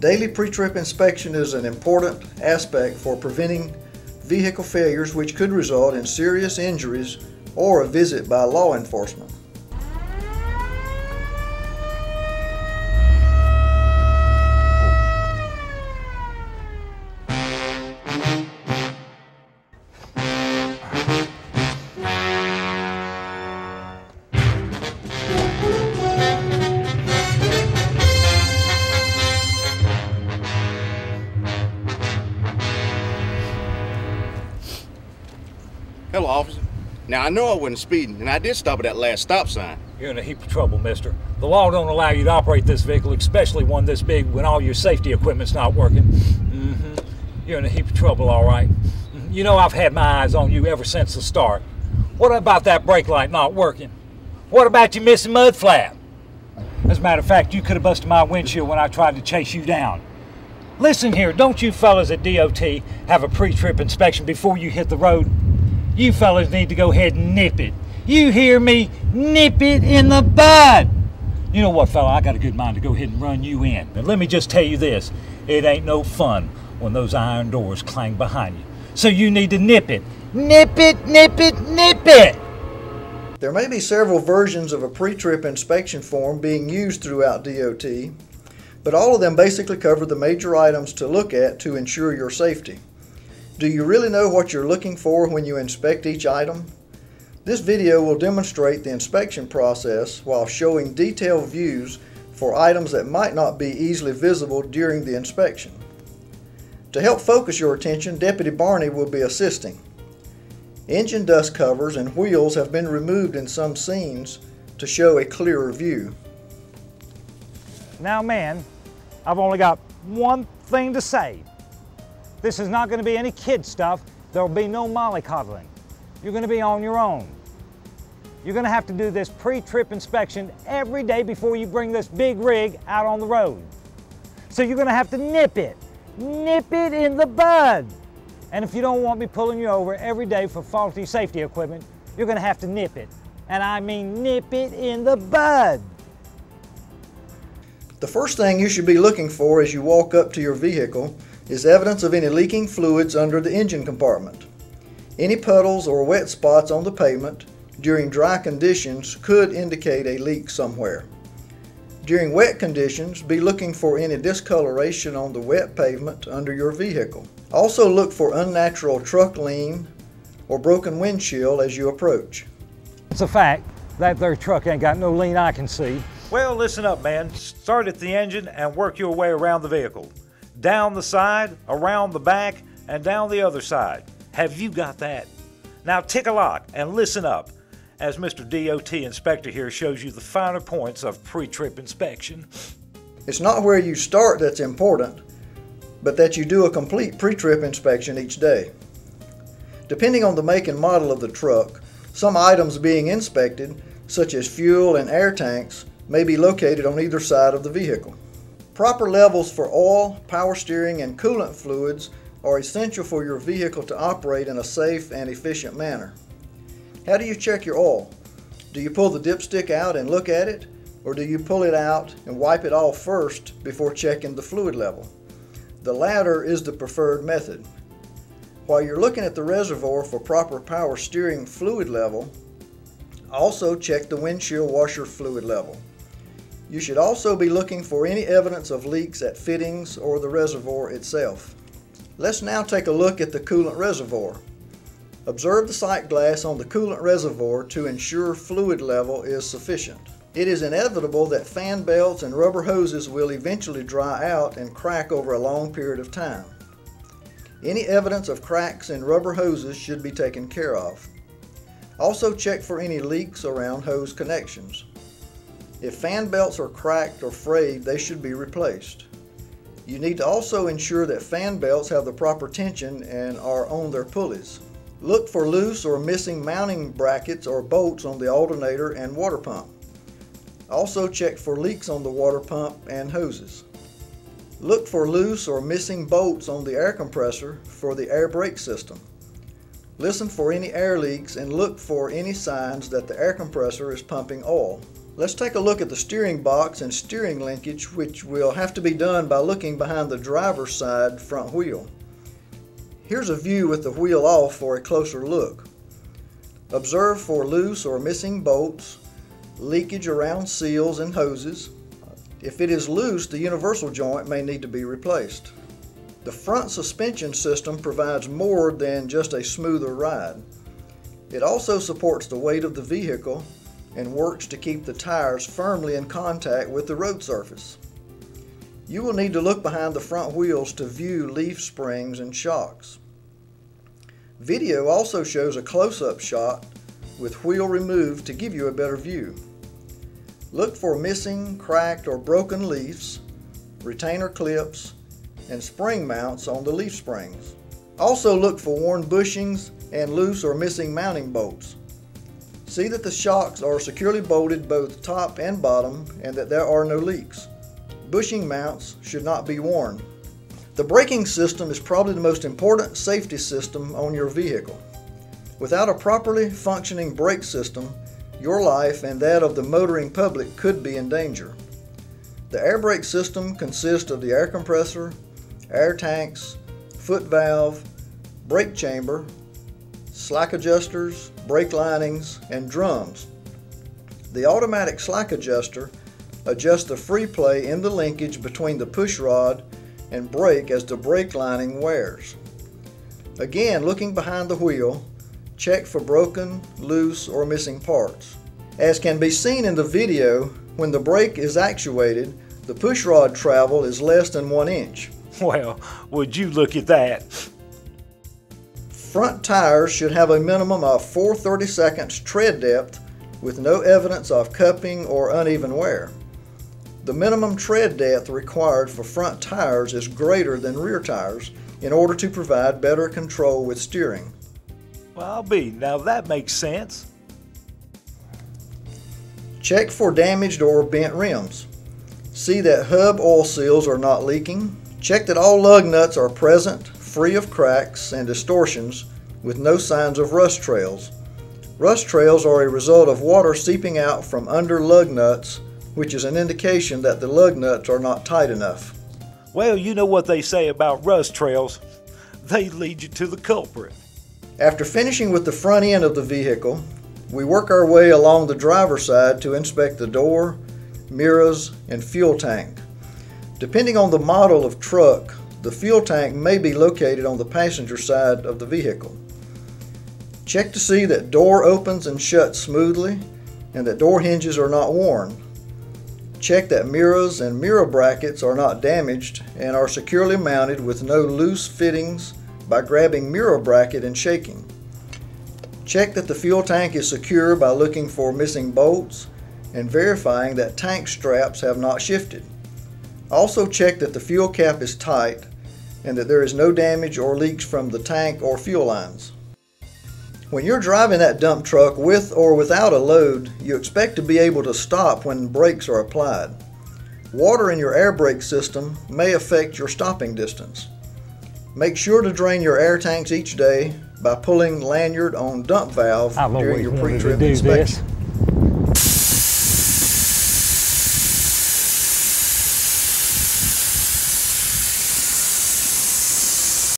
Daily pre-trip inspection is an important aspect for preventing vehicle failures which could result in serious injuries or a visit by law enforcement. Hello, officer. Now, I know I wasn't speeding, and I did stop at that last stop sign. You're in a heap of trouble, mister. The law don't allow you to operate this vehicle, especially one this big, when all your safety equipment's not working. You're in a heap of trouble, all right. You know I've had my eyes on you ever since the start. What about that brake light not working? What about you missing mud flap? As a matter of fact, you could have busted my windshield when I tried to chase you down. Listen here, don't you fellas at DOT have a pre-trip inspection before you hit the road? You fellas need to go ahead and nip it. You hear me? Nip it in the bud. You know what, fella? I got a good mind to go ahead and run you in. And let me just tell you this. It ain't no fun when those iron doors clang behind you. So you need to nip it. Nip it, nip it, nip it! There may be several versions of a pre-trip inspection form being used throughout DOT, but all of them basically cover the major items to look at to ensure your safety. Do you really know what you're looking for when you inspect each item? This video will demonstrate the inspection process while showing detailed views for items that might not be easily visible during the inspection. To help focus your attention, Deputy Barney will be assisting. Engine dust covers and wheels have been removed in some scenes to show a clearer view. Now, man, I've only got one thing to say. This is not going to be any kid stuff. There will be no mollycoddling. You're going to be on your own. You're going to have to do this pre-trip inspection every day before you bring this big rig out on the road. So you're going to have to nip it. Nip it in the bud. And if you don't want me pulling you over every day for faulty safety equipment, you're going to have to nip it. And I mean nip it in the bud. The first thing you should be looking for as you walk up to your vehicle is evidence of any leaking fluids under the engine compartment. Any puddles or wet spots on the pavement during dry conditions could indicate a leak somewhere. During wet conditions, be looking for any discoloration on the wet pavement under your vehicle. Also look for unnatural truck lean or broken windshield as you approach. It's a fact that their truck ain't got no lean I can see. Well, listen up, man. Start at the engine and work your way around the vehicle. Down the side, around the back, and down the other side. Have you got that? Now tick a lock and listen up as Mr. DOT Inspector here shows you the finer points of pre-trip inspection. It's not where you start that's important, but that you do a complete pre-trip inspection each day. Depending on the make and model of the truck, some items being inspected, such as fuel and air tanks, may be located on either side of the vehicle. Proper levels for oil, power steering, and coolant fluids are essential for your vehicle to operate in a safe and efficient manner. How do you check your oil? Do you pull the dipstick out and look at it, or do you pull it out and wipe it off first before checking the fluid level? The latter is the preferred method. While you're looking at the reservoir for proper power steering fluid level, also check the windshield washer fluid level. You should also be looking for any evidence of leaks at fittings or the reservoir itself. Let's now take a look at the coolant reservoir. Observe the sight glass on the coolant reservoir to ensure fluid level is sufficient. It is inevitable that fan belts and rubber hoses will eventually dry out and crack over a long period of time. Any evidence of cracks in rubber hoses should be taken care of. Also check for any leaks around hose connections. If fan belts are cracked or frayed, they should be replaced. You need to also ensure that fan belts have the proper tension and are on their pulleys. Look for loose or missing mounting brackets or bolts on the alternator and water pump. Also check for leaks on the water pump and hoses. Look for loose or missing bolts on the air compressor for the air brake system. Listen for any air leaks and look for any signs that the air compressor is pumping oil. Let's take a look at the steering box and steering linkage, which will have to be done by looking behind the driver's side front wheel. Here's a view with the wheel off for a closer look. Observe for loose or missing bolts, leakage around seals and hoses. If it is loose, the universal joint may need to be replaced. The front suspension system provides more than just a smoother ride. It also supports the weight of the vehicle and works to keep the tires firmly in contact with the road surface. You will need to look behind the front wheels to view leaf springs and shocks. Video also shows a close-up shot with wheel removed to give you a better view. Look for missing, cracked, or broken leaves, retainer clips, and spring mounts on the leaf springs. Also look for worn bushings and loose or missing mounting bolts. See that the shocks are securely bolted both top and bottom and that there are no leaks. Bushing mounts should not be worn. The braking system is probably the most important safety system on your vehicle. Without a properly functioning brake system, your life and that of the motoring public could be in danger. The air brake system consists of the air compressor, air tanks, foot valve, brake chamber, slack adjusters, brake linings, and drums. The automatic slack adjuster adjusts the free play in the linkage between the push rod and brake as the brake lining wears. Again, looking behind the wheel, check for broken, loose, or missing parts. As can be seen in the video, when the brake is actuated, the push rod travel is less than 1 inch. Well, would you look at that? Front tires should have a minimum of 4/32 tread depth with no evidence of cupping or uneven wear. The minimum tread depth required for front tires is greater than rear tires in order to provide better control with steering. Well, now that makes sense. Check for damaged or bent rims. See that hub oil seals are not leaking. Check that all lug nuts are present, free of cracks and distortions, with no signs of rust trails. Rust trails are a result of water seeping out from under lug nuts, which is an indication that the lug nuts are not tight enough. Well, you know what they say about rust trails. They lead you to the culprit. After finishing with the front end of the vehicle, we work our way along the driver's side to inspect the door, mirrors, and fuel tank. Depending on the model of truck, the fuel tank may be located on the passenger side of the vehicle. Check to see that door opens and shuts smoothly and that door hinges are not worn. Check that mirrors and mirror brackets are not damaged and are securely mounted with no loose fittings by grabbing mirror bracket and shaking. Check that the fuel tank is secure by looking for missing bolts and verifying that tank straps have not shifted. Also check that the fuel cap is tight and that there is no damage or leaks from the tank or fuel lines. When you're driving that dump truck with or without a load, you expect to be able to stop when brakes are applied. Water in your air brake system may affect your stopping distance. Make sure to drain your air tanks each day by pulling lanyard on dump valve during your pre-trip inspection.